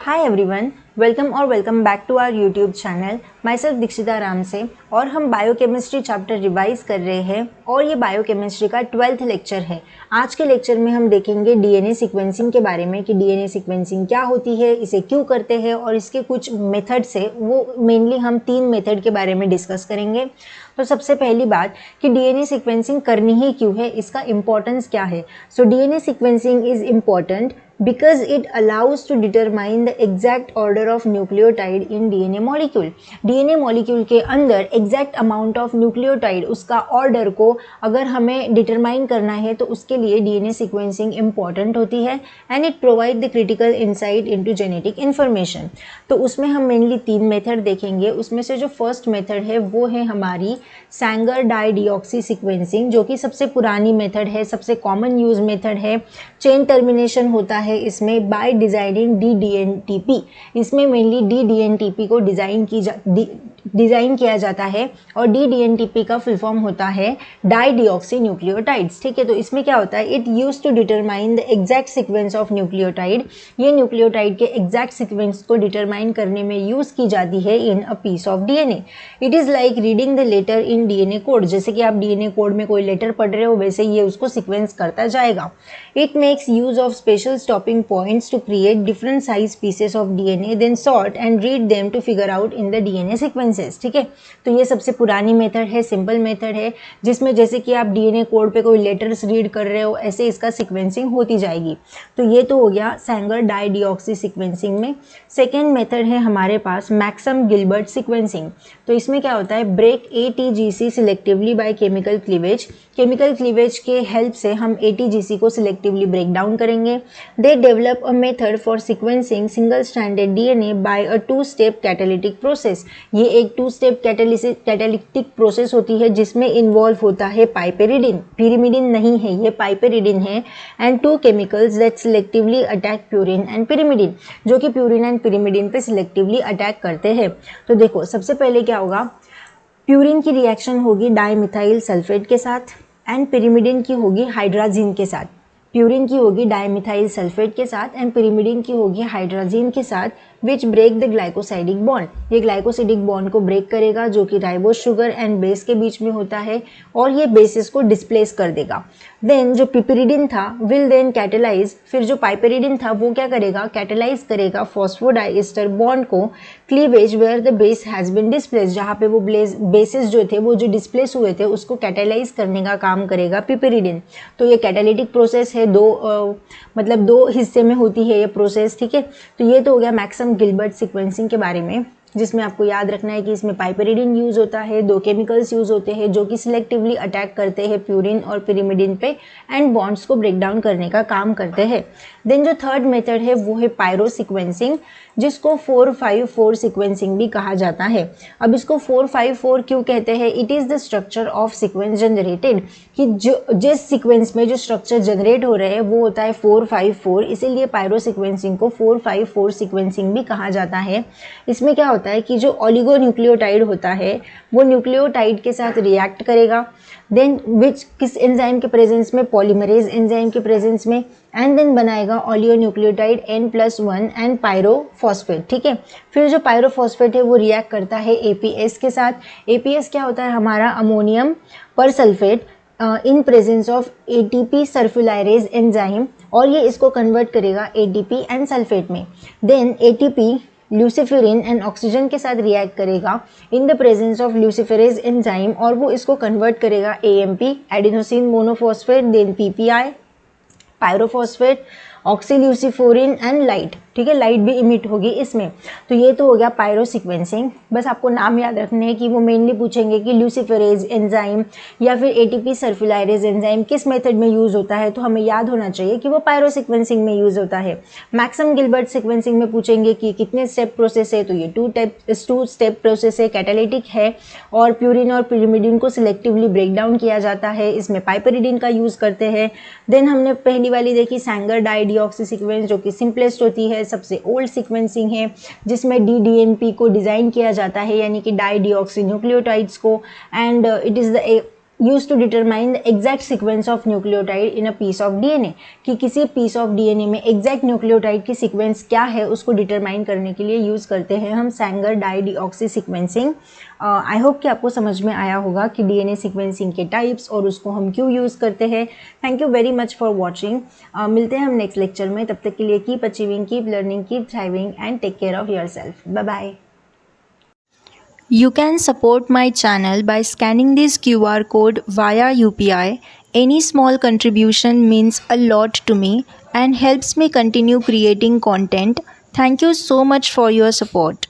Hi everyone, welcome back to our YouTube channel. Myself Dikshita Ram से और हम biochemistry chapter revise कर रहे हैं और ये बायोकेमिस्ट्री का 12th लेक्चर है। आज के लेक्चर में हम देखेंगे डीएनए सीक्वेंसिंग के बारे में कि डीएनए सीक्वेंसिंग क्या होती है, इसे क्यों करते हैं और इसके कुछ मेथड्स है। वो मेनली हम 3 मेथड के बारे में डिस्कस करेंगे। तो सबसे पहली बात कि डीएनए सीक्वेंसिंग करनी ही क्यों है, इसका इंपॉर्टेंस क्या है। So DNA sequencing is important because it allows to determine the exact order of nucleotide in DNA molecule। DNA molecule के अंदर exact amount of nucleotide, उसका order को अगर हमें determine करना है तो उसके लिए DNA sequencing important होती है and it provide the critical insight into genetic information। तो उसमें हम mainly 3 मेथड देखेंगे। उसमें से जो फर्स्ट मेथड है वो है हमारी सैंगर डाइडिऑक्सी सीक्वेंसिंग, जो कि सबसे पुरानी मेथड है, सबसे कॉमन यूज मेथड है। चेन टर्मिनेशन होता है इसमें बाय डिजाइनिंग DDNTP। इसमें मेनली DDNTP को डिज़ाइन किया जाता है और DDNTP का फुल फॉर्म होता है डाइडिऑक्सी न्यूक्लियोटाइड्स। ठीक है, तो इसमें क्या होता है, it use to determine the exact sequence of nucleotide. ये न्यूक्लियोटाइड के एग्जैक्ट सीक्वेंस को डिटरमाइन करने में यूज की जाती है in a piece of DNA। It is like reading the letter in DNA code. जैसे कि आप DNA कोड में कोई लेटर पढ़ रहे हो, वैसे ये उसको सीक्वेंस करता जाएगा। It makes use of special stopping points to create different size pieces of DNA, then sort and read them to figure out in the DNA sequences. ठीक है, तो ये सबसे पुरानी मेथड है, सिंपल मेथड है, जिसमें जैसे कि आप DNA कोड पे कोई लेटर्स रीड कर रहे हो, ऐसे इसका सीक्वेंसिंग होती जाएगी। तो ये तो हो गया सैंगर डाइडिऑक्सी सीक्वेंसिंग में। सेकेंड मेथड है हमारे पास मैक्सम गिलबर्ट सीक्वेंसिंग। तो इसमें क्या होता है, break ATGC selectively by chemical cleavage. Chemical cleavage के हेल्प से हम ATGC को सिलेक्टिवली ब्रेक डाउन करेंगे। They develop a method for sequencing single stranded DNA by a two step catalytic process. ये एक 2-स्टेप कैटालिटिक प्रोसेस होती है जिसमें इन्वॉल्व होता है पाइपेरिडिन। पिरिमिडिन नहीं है, ये पाइपेरिडिन है। And 2 chemicals that selectively attack purine and pyrimidine, जो कि प्यूरिन एंड पिरिमिडिन पे सिलेक्टिवली अटैक करते हैं। तो देखो, सबसे पहले क्या होगा, प्यूरिन की रिएक्शन होगी डाइमिथाइल सल्फेट के साथ एंड पिरिमिडिन की होगी हाइड्राजीन के साथ। प्यूरिन की होगी डाइमिथाइल सल्फेट के साथ एंड पिरिमिडिन की होगी हाइड्राजीन के साथ, which break the glycosidic bond. ये ग्लाइकोसाइडिक बॉन्ड को ब्रेक करेगा, जो कि राइबोस शुगर एंड बेस के बीच में होता है, और ये बेसिस को डिस्प्लेस कर देगा। देन जो पिपेरिडिन था विल देन कैटेलाइज, फिर जो पाइपेरिडिन था वो क्या करेगा, कैटेलाइज करेगा फॉस्फोडाइएस्टर बॉन्ड को cleavage where the base has been displace. जहाँ पे वो बेसिस जो थे वो जो डिस्प्लेस हुए थे उसको कैटेलाइज करने का काम करेगा पिपेरिडिन। तो ये कैटालिटिक प्रोसेस है, दो हिस्से में होती है ये प्रोसेस। ठीक है, तो ये तो हो गया मैक्सम गिलबर्ट सीक्वेंसिंग के बारे में, जिसमें आपको याद रखना है कि इसमें पाइपेरिडिन यूज होता है, 2 केमिकल्स यूज होते हैं जो कि सिलेक्टिवली अटैक करते हैं प्यूरिन और पिरिमिडिन पे एंड बॉन्ड्स को ब्रेक डाउन करने का काम करते हैं। देन जो थर्ड मेथड है वो है पायरो सीक्वेंसिंग, जिसको 4-5-4 सीक्वेंसिंग भी कहा जाता है। अब इसको 4-5-4 क्यों कहते हैं, it is the structure of sequence generated, कि जिस सीक्वेंस में जो स्ट्रक्चर जनरेट हो रहे हैं वो होता है 4-5-4, इसीलिए पायरो सीक्वेंसिंग को 4-5-4 सीक्वेंसिंग भी कहा जाता है। इसमें क्या होता है कि जो ओलिगोन्यूक्लियोटाइड होता है वो न्यूक्लियोटाइड के साथ रिएक्ट करेगा, देन विच किस एंजाइम के प्रेजेंस में, पॉलीमरेज एंजाइम के प्रेजेंस में, एंड देन बनाएगा ओलिगोन्यूक्लियोटाइड N+1 एंड पायरोफॉस्फेट। ठीक है, फिर जो पायरोफॉस्फेट है वो रिएक्ट करता है APS के साथ। APS क्या होता है, हमारा ammonium persulphate in presence of ATP sulphurylase enzyme, और ये इसको कन्वर्ट करेगा ATP एंड सल्फेट में। Then ATP luciferin and oxygen के साथ रिएक्ट करेगा in the presence of luciferase enzyme, और वो इसको कन्वर्ट करेगा AMP adenosine monophosphate, then PPI pyrophosphate, oxyluciferin and light. ठीक है, लाइट भी इमिट होगी इसमें। तो ये तो हो गया पायरो सीक्वेंसिंग। बस आपको नाम याद रखने हैं कि वो मेनली पूछेंगे कि ल्यूसिफेरेज एंजाइम या फिर ATP सल्फ्यूलाइरेज एंजाइम किस मेथड में यूज होता है, तो हमें याद होना चाहिए कि वो पायरो सीक्वेंसिंग में यूज होता है। मैक्सम गिलबर्ट सीक्वेंसिंग में पूछेंगे कि कितने स्टेप प्रोसेस है, तो ये 2 स्टेप प्रोसेस है, कैटालिटिक है, और प्यूरिन और पिरिमिडिन को सिलेक्टिवली ब्रेक डाउन किया जाता है। इसमें पाइपेरिडिन का यूज करते हैं। देन हमने पहली वाली देखी सैंगर डाइडिऑक्सी सीक्वेंस, जो कि सिंपलेस्ट होती है, सबसे ओल्ड सीक्वेंसिंग है, जिसमें DDNP को डिजाइन किया जाता है, यानी कि डाइडिऑक्सी न्यूक्लियोटाइड्स को, and it is the use to determine the exact sequence of nucleotide in a piece of DNA, कि किसी पीस ऑफ डीएनए में एग्जैक्ट न्यूक्लियोटाइड की सीक्वेंस क्या है उसको डिटरमाइन करने के लिए यूज़ करते हैं हम सैंगर डाईडीऑक्सी सीक्वेंसिंग। आई होप कि आपको समझ में आया होगा कि डीएनए सीक्वेंसिंग के टाइप्स और उसको हम क्यों यूज़ करते हैं। Thank you very much for watching. मिलते हैं हम नेक्स्ट लेक्चर में, तब तक के लिए keep achieving, keep learning, keep thriving and take care of yourself. Bye bye. You can support my channel by scanning this QR code via UPI. Any small contribution means a lot to me and helps me continue creating content. Thank you so much for your support.